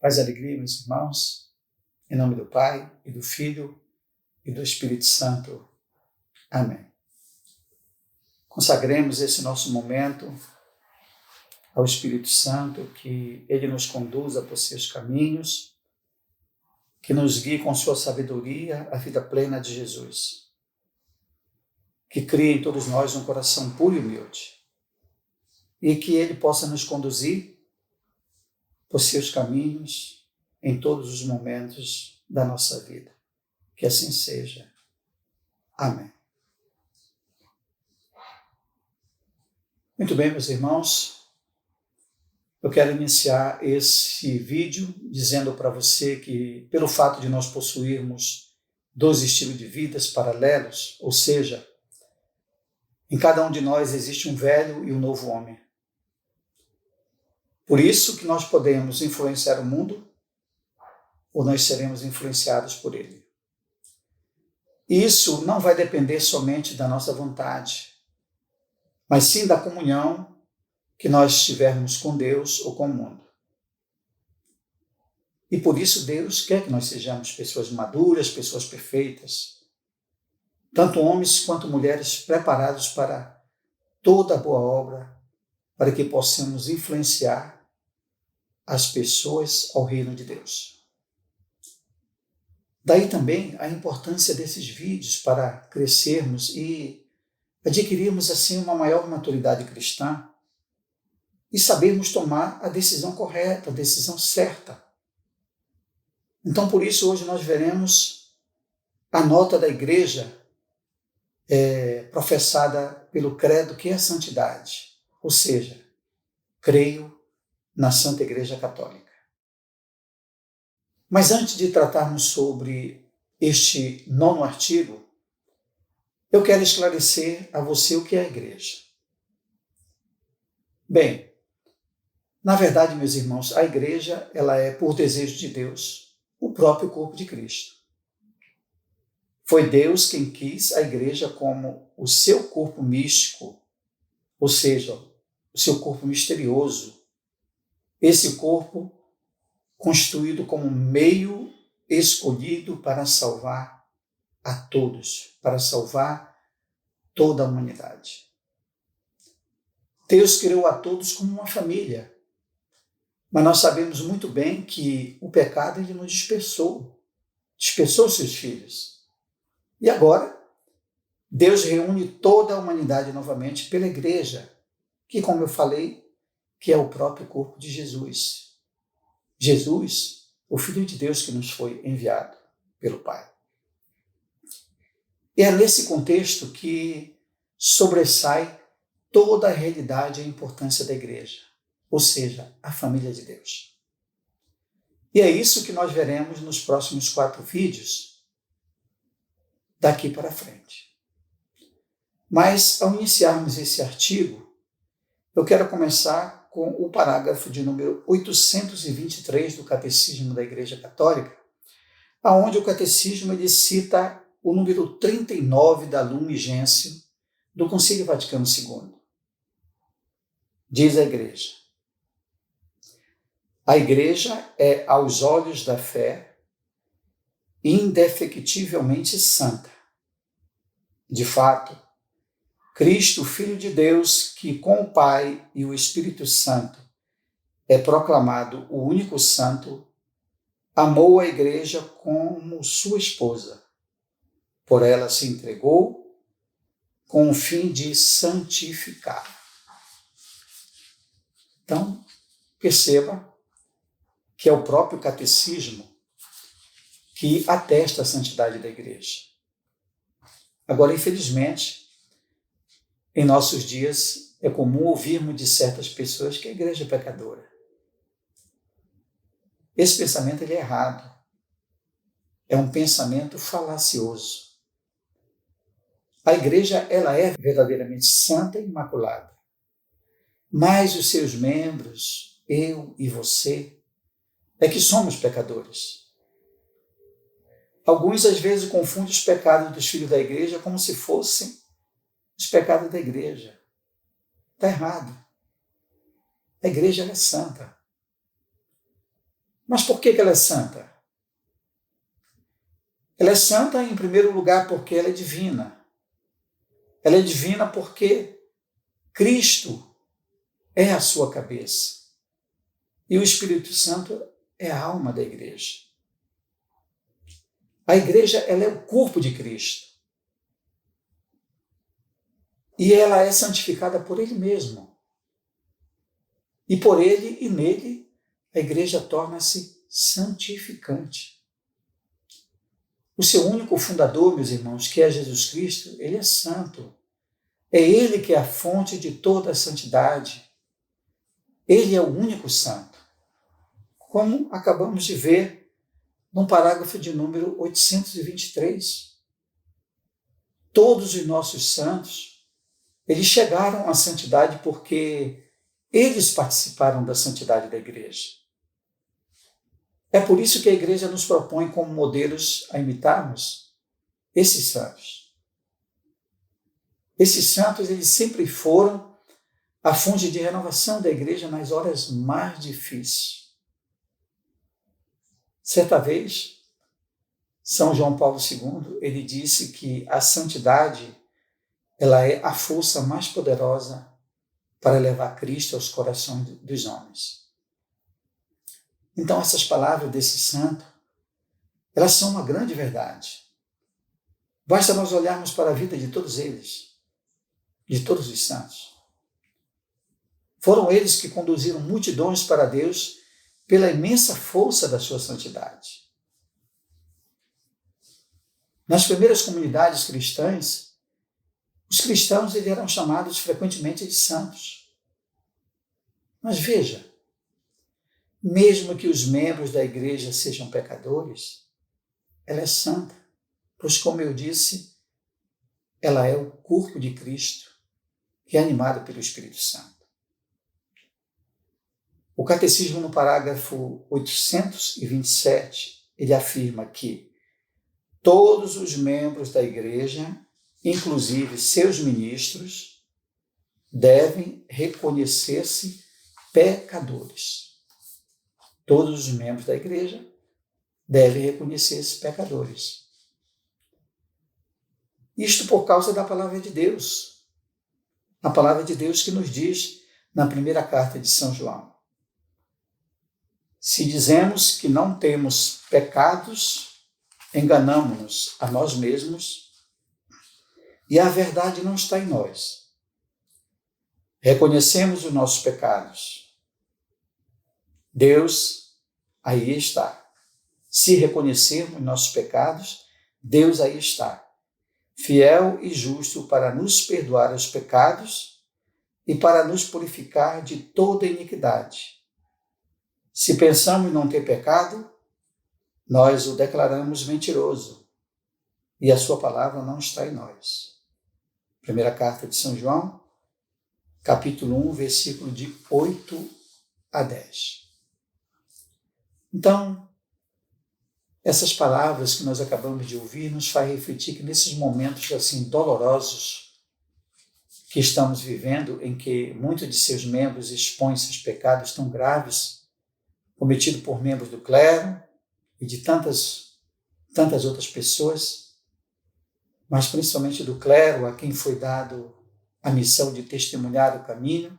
Paz e alegria, meus irmãos, em nome do Pai, e do Filho, e do Espírito Santo. Amém. Consagremos esse nosso momento ao Espírito Santo, que Ele nos conduza por seus caminhos, que nos guie com sua sabedoria à vida plena de Jesus, que crie em todos nós um coração puro e humilde, e que Ele possa nos conduzir por seus caminhos em todos os momentos da nossa vida. Que assim seja. Amém. Muito bem, meus irmãos, eu quero iniciar esse vídeo dizendo para você que, pelo fato de nós possuirmos dois estilos de vidas paralelos, ou seja, em cada um de nós existe um velho e um novo homem. Por isso que nós podemos influenciar o mundo ou nós seremos influenciados por ele. Isso não vai depender somente da nossa vontade, mas sim da comunhão que nós tivermos com Deus ou com o mundo. E por isso Deus quer que nós sejamos pessoas maduras, pessoas perfeitas, tanto homens quanto mulheres preparados para toda a boa obra, para que possamos influenciar as pessoas ao reino de Deus. Daí também a importância desses vídeos para crescermos e adquirirmos assim uma maior maturidade cristã e sabermos tomar a decisão correta, a decisão certa. Então, por isso, hoje nós veremos a nota da igreja professada pelo credo, que é a santidade, ou seja, creio na Santa Igreja Católica. Mas antes de tratarmos sobre este 9º artigo, eu quero esclarecer a você o que é a igreja. Bem, na verdade, meus irmãos, a igreja ela é, por desejo de Deus, o próprio corpo de Cristo. Foi Deus quem quis a igreja como o seu corpo místico, ou seja, o seu corpo misterioso. Esse corpo constituído como meio escolhido para salvar a todos, para salvar toda a humanidade. Deus criou a todos como uma família, mas nós sabemos muito bem que o pecado ele nos dispersou seus filhos. E agora, Deus reúne toda a humanidade novamente pela igreja, que, como eu falei, que é o próprio corpo de Jesus. Jesus, o Filho de Deus que nos foi enviado pelo Pai. E é nesse contexto que sobressai toda a realidade e a importância da igreja, ou seja, a família de Deus. E é isso que nós veremos nos próximos 4 vídeos, daqui para frente. Mas, ao iniciarmos esse artigo, eu quero começar com o parágrafo de número 823 do Catecismo da Igreja Católica, onde o Catecismo ele cita o número 39 da Lumen Gentium do Concílio Vaticano II. Diz a Igreja é, aos olhos da fé, indefectivelmente santa. De fato, Cristo, Filho de Deus, que com o Pai e o Espírito Santo é proclamado o único santo, amou a igreja como sua esposa. Por ela se entregou com o fim de santificar. Então, perceba que é o próprio catecismo que atesta a santidade da igreja. Agora, infelizmente, em nossos dias, é comum ouvirmos de certas pessoas que a igreja é pecadora. Esse pensamento ele é errado. É um pensamento falacioso. A igreja ela é verdadeiramente santa e imaculada. Mas os seus membros, eu e você, é que somos pecadores. Alguns, às vezes, confundem os pecados dos filhos da igreja como se fossem os pecados da igreja. Está errado. A igreja é santa. Mas por que ela é santa? Ela é santa, em primeiro lugar, porque ela é divina. Ela é divina porque Cristo é a sua cabeça. E o Espírito Santo é a alma da igreja. A igreja, ela é o corpo de Cristo. E ela é santificada por Ele mesmo. E por Ele e nele, a igreja torna-se santificante. O seu único fundador, meus irmãos, que é Jesus Cristo, Ele é santo. É Ele que é a fonte de toda a santidade. Ele é o único santo. Como acabamos de ver no parágrafo de número 823. Todos os nossos santos, eles chegaram à santidade porque eles participaram da santidade da igreja. É por isso que a igreja nos propõe como modelos a imitarmos esses santos. Esses santos, eles sempre foram a fonte de renovação da igreja nas horas mais difíceis. Certa vez, São João Paulo II, ele disse que a santidade, ela é a força mais poderosa para levar Cristo aos corações dos homens. Então, essas palavras desse santo, elas são uma grande verdade. Basta nós olharmos para a vida de todos eles, de todos os santos. Foram eles que conduziram multidões para Deus pela imensa força da sua santidade. Nas primeiras comunidades cristãs, os cristãos eram chamados frequentemente de santos. Mas veja, mesmo que os membros da igreja sejam pecadores, ela é santa, pois, como eu disse, ela é o corpo de Cristo, que é animado pelo Espírito Santo. O Catecismo, no parágrafo 827, ele afirma que todos os membros da igreja, inclusive seus ministros, devem reconhecer-se pecadores. Todos os membros da igreja devem reconhecer-se pecadores. Isto por causa da palavra de Deus. A palavra de Deus que nos diz na primeira carta de São João: se dizemos que não temos pecados, enganamo-nos a nós mesmos e a verdade não está em nós. Reconhecemos os nossos pecados. Deus aí está. Se reconhecermos nossos pecados, Deus aí está, fiel e justo para nos perdoar os pecados e para nos purificar de toda iniquidade. Se pensamos não ter pecado, nós o declaramos mentiroso e a sua palavra não está em nós. Primeira carta de São João, capítulo 1, versículo de 8 a 10. Então, essas palavras que nós acabamos de ouvir nos faz refletir que nesses momentos assim dolorosos que estamos vivendo, em que muitos de seus membros expõem seus pecados tão graves, cometidos por membros do clero e de tantas outras pessoas, mas principalmente do clero, a quem foi dado a missão de testemunhar o caminho,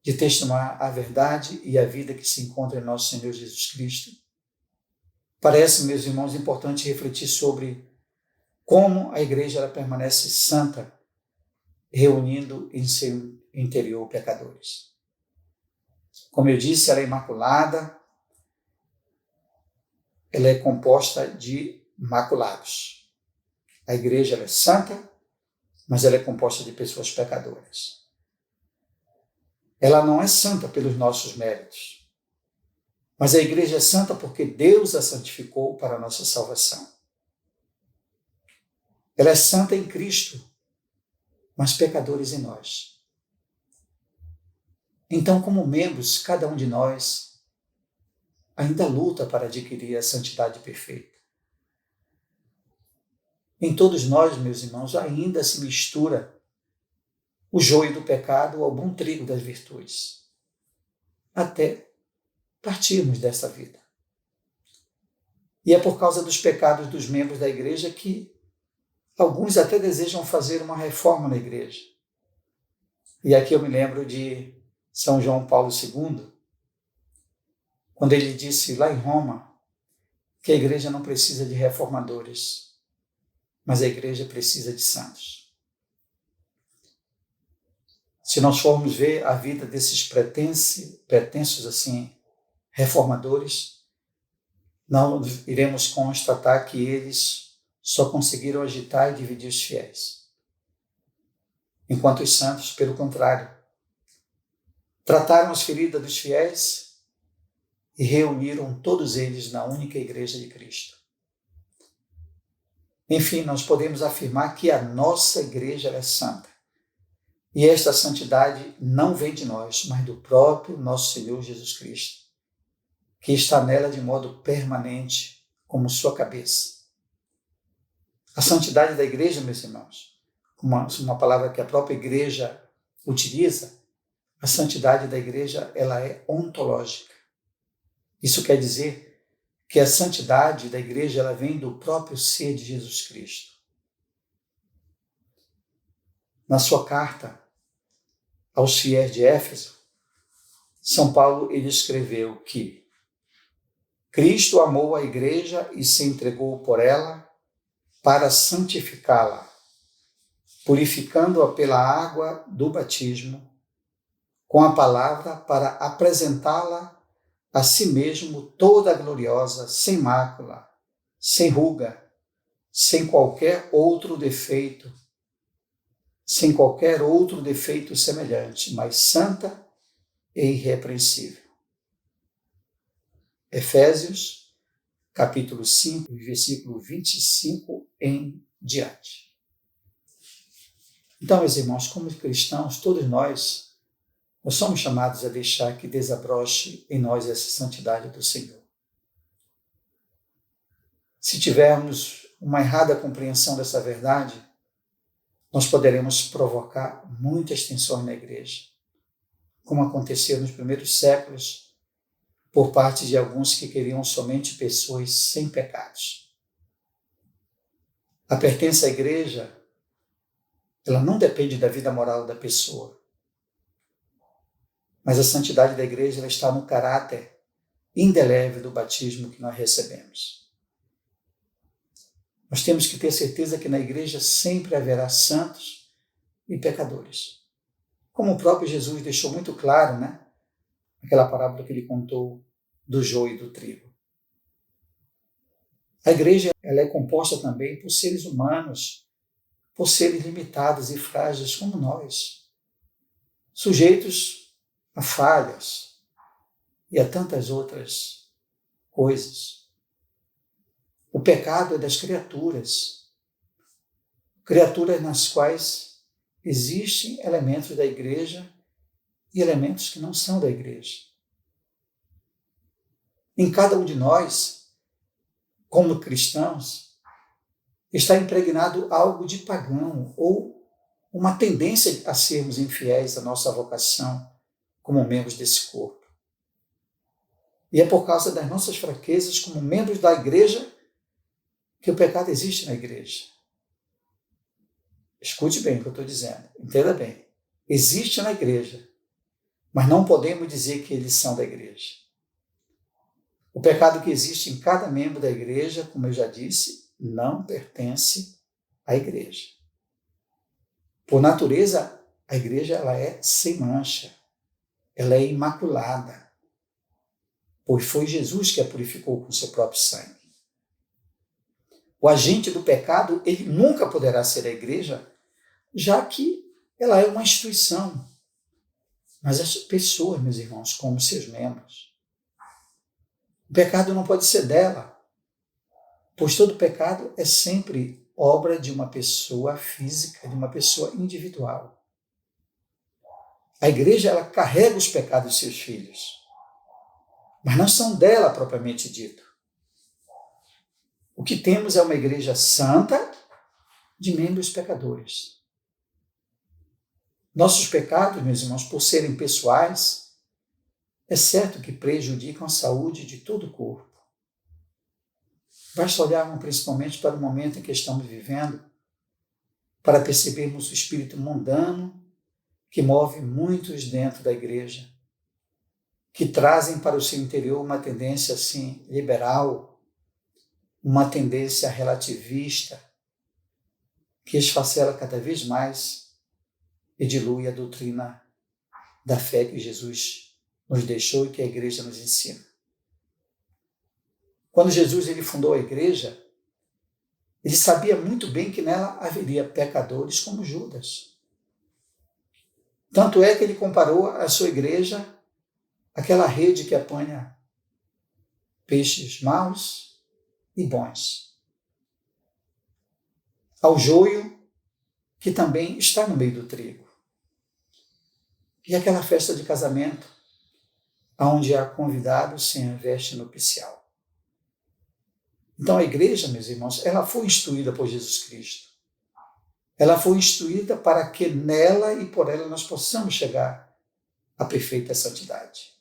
de testemunhar a verdade e a vida que se encontra em nosso Senhor Jesus Cristo. Parece, meus irmãos, importante refletir sobre como a igreja ela permanece santa, reunindo em seu interior pecadores. Como eu disse, ela é imaculada, ela é composta de maculados. A igreja ela é santa, mas ela é composta de pessoas pecadoras. Ela não é santa pelos nossos méritos, mas a igreja é santa porque Deus a santificou para a nossa salvação. Ela é santa em Cristo, mas pecadores em nós. Então, como membros, cada um de nós ainda luta para adquirir a santidade perfeita. Em todos nós, meus irmãos, ainda se mistura o joio do pecado ao bom trigo das virtudes, até partirmos dessa vida. E é por causa dos pecados dos membros da igreja que alguns até desejam fazer uma reforma na igreja. E aqui eu me lembro de São João Paulo II, quando ele disse lá em Roma que a igreja não precisa de reformadores, mas a igreja precisa de santos. Se nós formos ver a vida desses pretensos assim, reformadores, não iremos constatar que eles só conseguiram agitar e dividir os fiéis. Enquanto os santos, pelo contrário, trataram as feridas dos fiéis e reuniram todos eles na única igreja de Cristo. Enfim, nós podemos afirmar que a nossa igreja é santa. E esta santidade não vem de nós, mas do próprio nosso Senhor Jesus Cristo, que está nela de modo permanente, como sua cabeça. A santidade da igreja, meus irmãos, uma palavra que a própria igreja utiliza, a santidade da igreja, ela é ontológica. Isso quer dizer que a santidade da igreja, ela vem do próprio ser de Jesus Cristo. Na sua carta aos fiéis de Éfeso, São Paulo ele escreveu que Cristo amou a igreja e se entregou por ela para santificá-la, purificando-a pela água do batismo, com a palavra para apresentá-la a si mesmo toda gloriosa, sem mácula, sem ruga, sem qualquer outro defeito semelhante, mas santa e irrepreensível. Efésios, capítulo 5, versículo 25 em diante. Então, meus irmãos, como cristãos, todos nós somos chamados a deixar que desabroche em nós essa santidade do Senhor. Se tivermos uma errada compreensão dessa verdade, nós poderemos provocar muitas tensões na igreja, como aconteceu nos primeiros séculos, por parte de alguns que queriam somente pessoas sem pecados. A pertença à igreja, ela não depende da vida moral da pessoa, mas a santidade da igreja ela está no caráter indelével do batismo que nós recebemos. Nós temos que ter certeza que na igreja sempre haverá santos e pecadores. Como o próprio Jesus deixou muito claro, né? Aquela parábola que ele contou do joio e do trigo. A igreja ela é composta também por seres humanos, por seres limitados e frágeis como nós, sujeitos a falhas e a tantas outras coisas. O pecado é das criaturas nas quais existem elementos da igreja e elementos que não são da igreja. Em cada um de nós, como cristãos, está impregnado algo de pagão ou uma tendência a sermos infiéis à nossa vocação como membros desse corpo. E é por causa das nossas fraquezas como membros da igreja que o pecado existe na igreja. Escute bem o que eu estou dizendo, entenda bem. Existe na igreja, mas não podemos dizer que eles são da igreja. O pecado que existe em cada membro da igreja, como eu já disse, não pertence à igreja. Por natureza, a igreja ela é sem mancha, ela é imaculada, pois foi Jesus que a purificou com seu próprio sangue. O agente do pecado, ele nunca poderá ser a igreja, já que ela é uma instituição. Mas as pessoas, meus irmãos, como seus membros. O pecado não pode ser dela, pois todo pecado é sempre obra de uma pessoa física, de uma pessoa individual. A igreja, ela carrega os pecados de seus filhos, mas não são dela propriamente dito. O que temos é uma igreja santa de membros pecadores. Nossos pecados, meus irmãos, por serem pessoais, é certo que prejudicam a saúde de todo o corpo. Basta olharmos principalmente para o momento em que estamos vivendo para percebermos o espírito mundano que move muitos dentro da igreja, que trazem para o seu interior uma tendência assim liberal, uma tendência relativista, que esfacela cada vez mais e dilui a doutrina da fé que Jesus nos deixou e que a igreja nos ensina. Quando Jesus ele fundou a igreja, ele sabia muito bem que nela haveria pecadores como Judas. Tanto é que ele comparou a sua igreja àquela rede que apanha peixes maus e bons, ao joio que também está no meio do trigo. E aquela festa de casamento, onde há convidados sem a veste nupcial. Então a igreja, meus irmãos, ela foi instituída por Jesus Cristo. Ela foi instituída para que nela e por ela nós possamos chegar à perfeita santidade.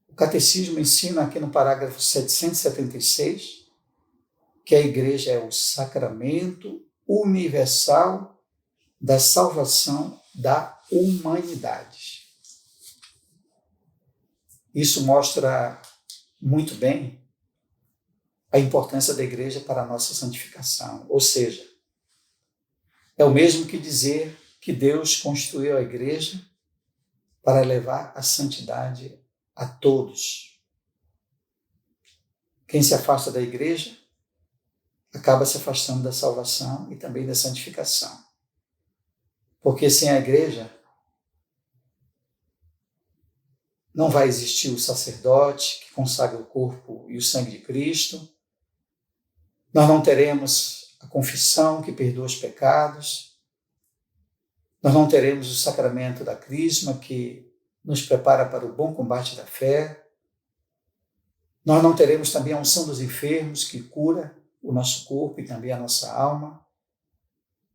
O Catecismo ensina aqui no parágrafo 776 que a igreja é o sacramento universal da salvação da humanidade. Isso mostra muito bem a importância da igreja para a nossa santificação. Ou seja, é o mesmo que dizer que Deus construiu a igreja para levar a santidade a todos. Quem se afasta da igreja acaba se afastando da salvação e também da santificação. Porque sem a igreja não vai existir o sacerdote que consagra o corpo e o sangue de Cristo. Nós não teremos a confissão que perdoa os pecados. Nós não teremos o sacramento da crisma que nos prepara para o bom combate da fé. Nós não teremos também a unção dos enfermos que cura o nosso corpo e também a nossa alma.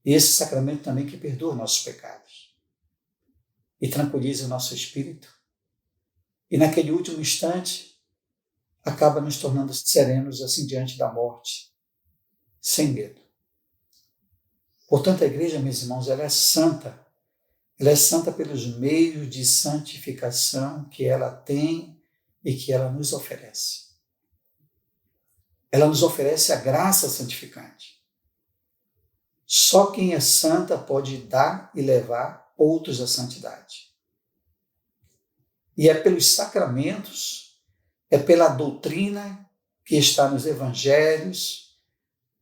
E esse sacramento também que perdoa nossos pecados e tranquiliza o nosso espírito. E naquele último instante, acaba nos tornando serenos assim diante da morte, sem medo. Portanto, a igreja, meus irmãos, ela é santa. Ela é santa pelos meios de santificação que ela tem e que ela nos oferece. Ela nos oferece a graça santificante. Só quem é santa pode dar e levar outros à santidade. E é pelos sacramentos, é pela doutrina que está nos evangelhos,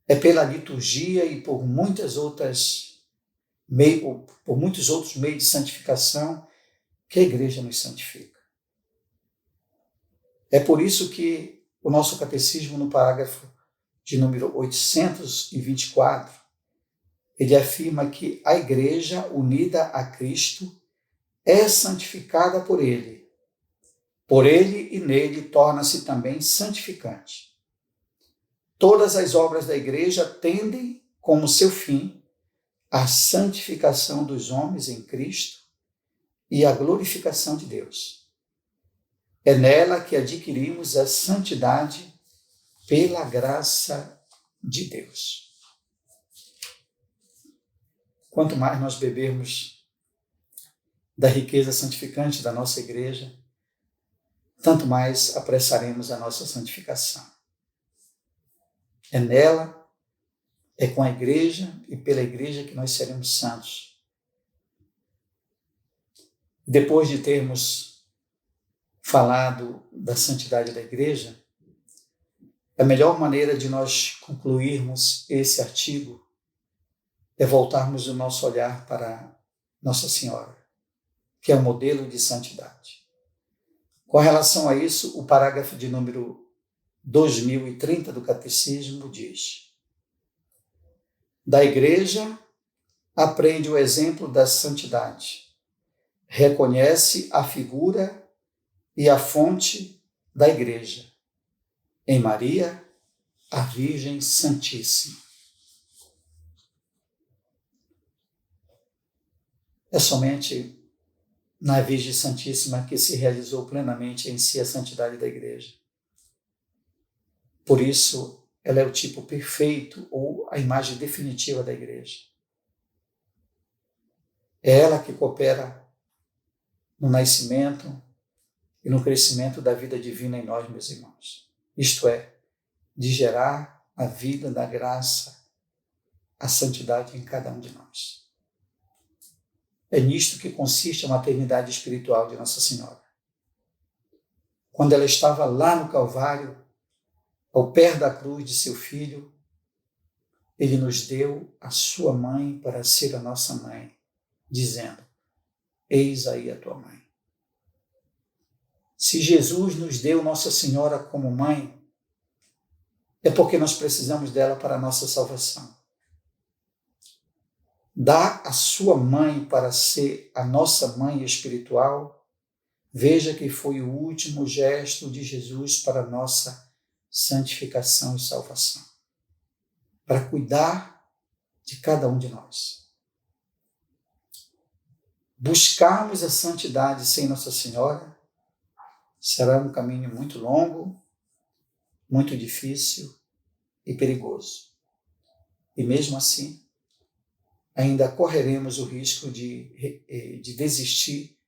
é pela liturgia e por muitos outros meios de santificação que a igreja nos santifica. É por isso que o nosso catecismo, no parágrafo de número 824, ele afirma que a igreja unida a Cristo é santificada por ele. Por ele e nele torna-se também santificante. Todas as obras da igreja tendem como seu fim a santificação dos homens em Cristo e a glorificação de Deus. É nela que adquirimos a santidade pela graça de Deus. Quanto mais nós bebermos da riqueza santificante da nossa igreja, tanto mais apressaremos a nossa santificação. É nela, é com a igreja e pela igreja que nós seremos santos. Depois de termos falado da santidade da igreja, a melhor maneira de nós concluirmos esse artigo é voltarmos o nosso olhar para Nossa Senhora, que é o modelo de santidade. Com relação a isso, o parágrafo de número 2030 do Catecismo diz: da igreja aprende o exemplo da santidade, reconhece a figura e a fonte da igreja, em Maria, a Virgem Santíssima. É somente na Virgem Santíssima que se realizou plenamente em si a santidade da igreja. Por isso, ela é o tipo perfeito ou a imagem definitiva da igreja. É ela que coopera no nascimento e no crescimento da vida divina em nós, meus irmãos. Isto é, de gerar a vida da graça, a santidade em cada um de nós. É nisto que consiste a maternidade espiritual de Nossa Senhora. Quando ela estava lá no Calvário, ao pé da cruz de seu filho, ele nos deu a sua mãe para ser a nossa mãe, dizendo: eis aí a tua mãe. Se Jesus nos deu Nossa Senhora como mãe, é porque nós precisamos dela para a nossa salvação. Dar a sua mãe para ser a nossa mãe espiritual, veja que foi o último gesto de Jesus para a nossa santificação e salvação, para cuidar de cada um de nós. Buscarmos a santidade sem Nossa Senhora será um caminho muito longo, muito difícil e perigoso. E mesmo assim, ainda correremos o risco de desistir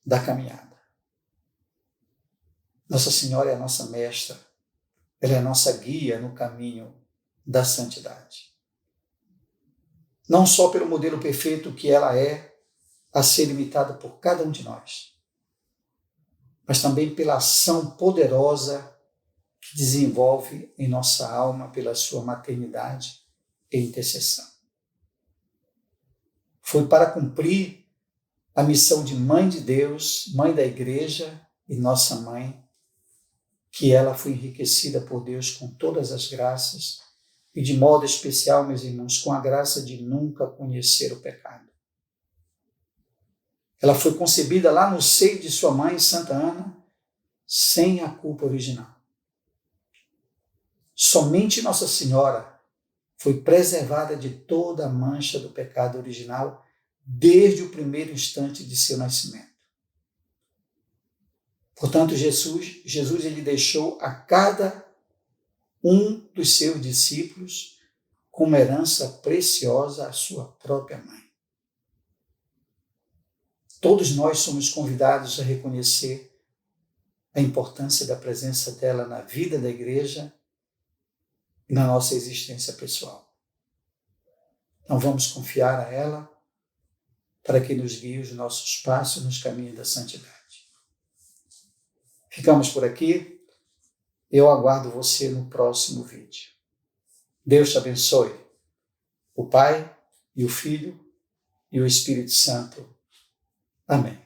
da caminhada. Nossa Senhora é a nossa mestra, ela é a nossa guia no caminho da santidade. Não só pelo modelo perfeito que ela é, a ser imitada por cada um de nós, mas também pela ação poderosa que desenvolve em nossa alma pela sua maternidade e intercessão. Foi para cumprir a missão de mãe de Deus, mãe da igreja e nossa mãe, que ela foi enriquecida por Deus com todas as graças e de modo especial, meus irmãos, com a graça de nunca conhecer o pecado. Ela foi concebida lá no seio de sua mãe, Santa Ana, sem a culpa original. Somente Nossa Senhora foi preservada de toda a mancha do pecado original desde o primeiro instante de seu nascimento. Portanto, Jesus ele deixou a cada um dos seus discípulos como herança preciosa a sua própria mãe. Todos nós somos convidados a reconhecer a importância da presença dela na vida da igreja e na nossa existência pessoal. Então vamos confiar a ela para que nos guie os nossos passos nos caminhos da santidade. Ficamos por aqui. Eu aguardo você no próximo vídeo. Deus te abençoe. O Pai e o Filho e o Espírito Santo. Amém.